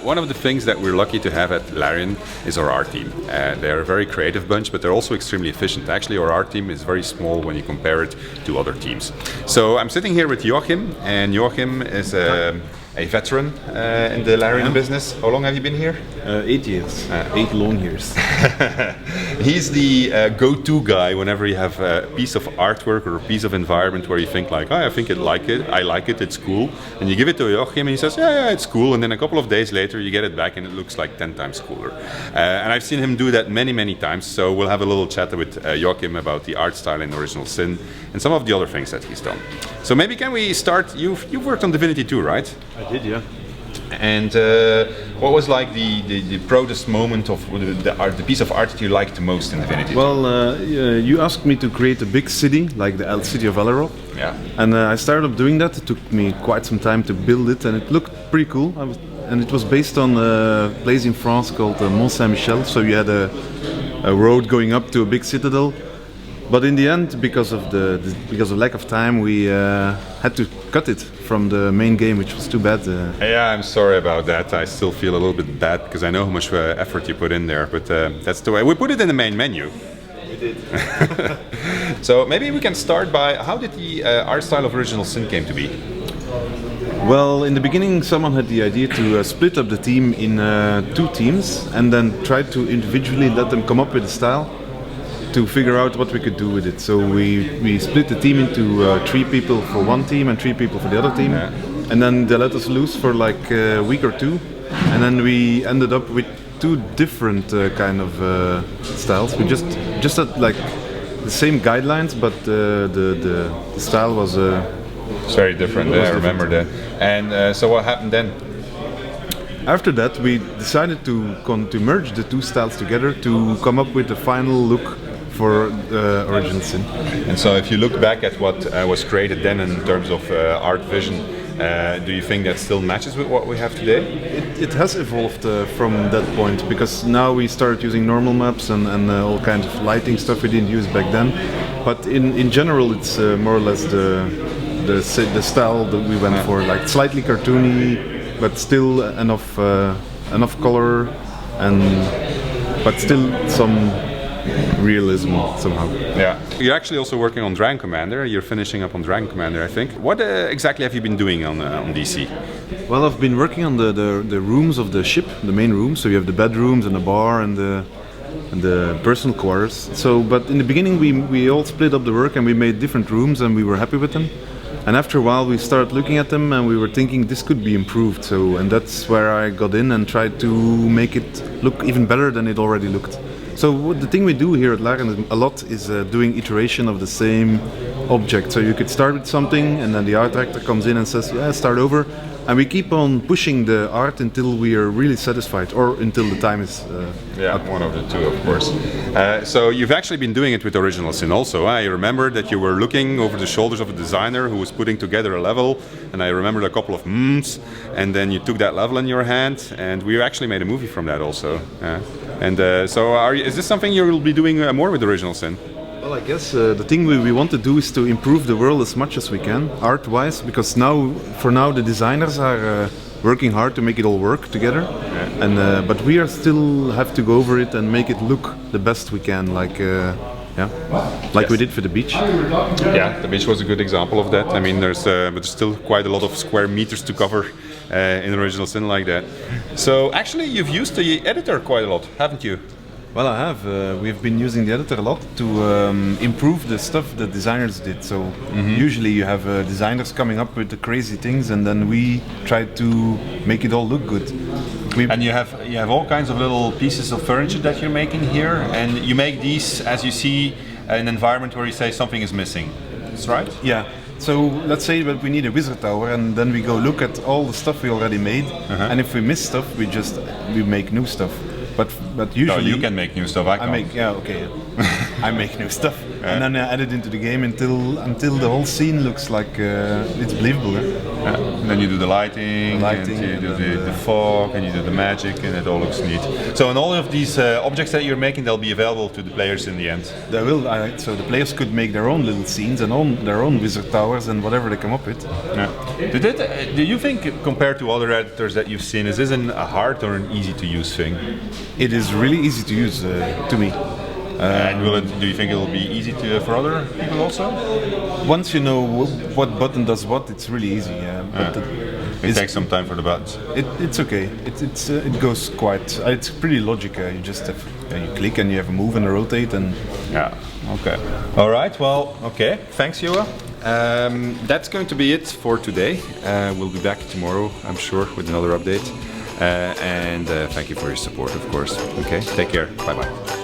one of the things that we're lucky to have at Larian is our art team. They're a very creative bunch, but they're also extremely efficient. Actually, our art team is very small when you compare it to other teams. So I'm sitting here with Joachim, and Joachim is a veteran in the Larian business. How long have you been here? 8 years. 8 long years. He's the go-to guy whenever you have a piece of artwork or a piece of environment where you think like, oh, I like it, it's cool. And you give it to Joachim and he says, yeah, it's cool. And then a couple of days later you get it back and it looks like 10 times cooler. And I've seen him do that many, many times. So we'll have a little chat with Joachim about the art style in Original Sin and some of the other things that he's done. So maybe can we start, you've worked on Divinity too, right? I did, yeah. And what was like the proudest moment of the piece of art that you liked the most in Divinity? Well, you asked me to create a big city, like the city of Ellerop. Yeah. And I started up doing that. It took me quite some time to build it, and it looked pretty cool. And it was based on a place in France called Mont Saint-Michel. So you had a road going up to a big citadel. But in the end, because of lack of time, we had to cut it from the main game, which was too bad. Yeah, I'm sorry about that. I still feel a little bit bad because I know how much effort you put in there. But that's the way. We put it in the main menu. We did. So maybe we can start by how did the art style of Original Sin came to be? Well, in the beginning, someone had the idea to split up the team in 2 teams and then try to individually let them come up with a style to figure out what we could do with it. So we split the team into 3 people for one team and 3 people for the other team. Yeah. And then they let us loose for like a week or 2. And then we ended up with 2 different kind of styles. We just had like the same guidelines, but the style was it's very different. I remember that. And so what happened then? After that, we decided to merge the 2 styles together to come up with the final look for Original Sin. And so if you look back at what was created then in terms of art vision, do you think that still matches with what we have today? It has evolved from that point, because now we start using normal maps and all kinds of lighting stuff we didn't use back then. But in general, it's more or less the style that we went for, like slightly cartoony, but still enough color, but still some realism somehow. Yeah. You're actually also working on Dragon Commander. You're finishing up on Dragon Commander, I think. What exactly have you been doing on DC? Well, I've been working on the rooms of the ship, the main rooms. So you have the bedrooms and the bar and the personal quarters. So, but in the beginning we all split up the work and we made different rooms and we were happy with them. And after a while we started looking at them and we were thinking this could be improved. So, and that's where I got in and tried to make it look even better than it already looked. So the thing we do here at Larian a lot is doing iteration of the same object. So you could start with something and then the art director comes in and says, yeah, start over. And we keep on pushing the art until we are really satisfied, or until the time is up. One of the 2, of course. So you've actually been doing it with Original Sin also. I remember that you were looking over the shoulders of a designer who was putting together a level, and I remembered a couple of and then you took that level in your hand, and we actually made a movie from that also. And so is this something you will be doing more with Original Sin? Well, I guess the thing we want to do is to improve the world as much as we can, art-wise, because for now the designers are working hard to make it all work together, but we are still have to go over it and make it look the best we can, like we did for the beach. Yeah, the beach was a good example of that. I mean, there's still quite a lot of square meters to cover in Original Sin like that. So actually, you've used the editor quite a lot, haven't you? Well, I have. We've been using the editor a lot to improve the stuff that designers did. So usually you have designers coming up with the crazy things, and then we try to make it all look good. And you have all kinds of little pieces of furniture that you're making here, and you make these as you see an environment where you say something is missing. That's right? Yeah. So let's say that we need a wizard tower, and then we go look at all the stuff we already made, and if we miss stuff, we make new stuff. But usually you can make new stuff. I can't. I make new stuff. and then I add it into the game until the whole scene looks like it's believable. And then you do the lighting, and you do the fog, and you do the magic, and it all looks neat. So, and all of these objects that you're making, they'll be available to the players in the end. They will. So the players could make their own little scenes and their own wizard towers and whatever they come up with. Yeah. Do you think, compared to other editors that you've seen, is this a hard or an easy to use thing? It is really easy to use to me. And do you think it will be easy for other people also? Once you know what button does what, it's really easy. But it takes some time for the buttons. It's okay. It goes quite. It's pretty logic. You just have you click and you have a move and a rotate and. Yeah. Okay. All right. Well. Okay. Thanks, Joa. That's going to be it for today. We'll be back tomorrow, I'm sure, with another update. And thank you for your support, of course. Okay. Take care. Bye bye.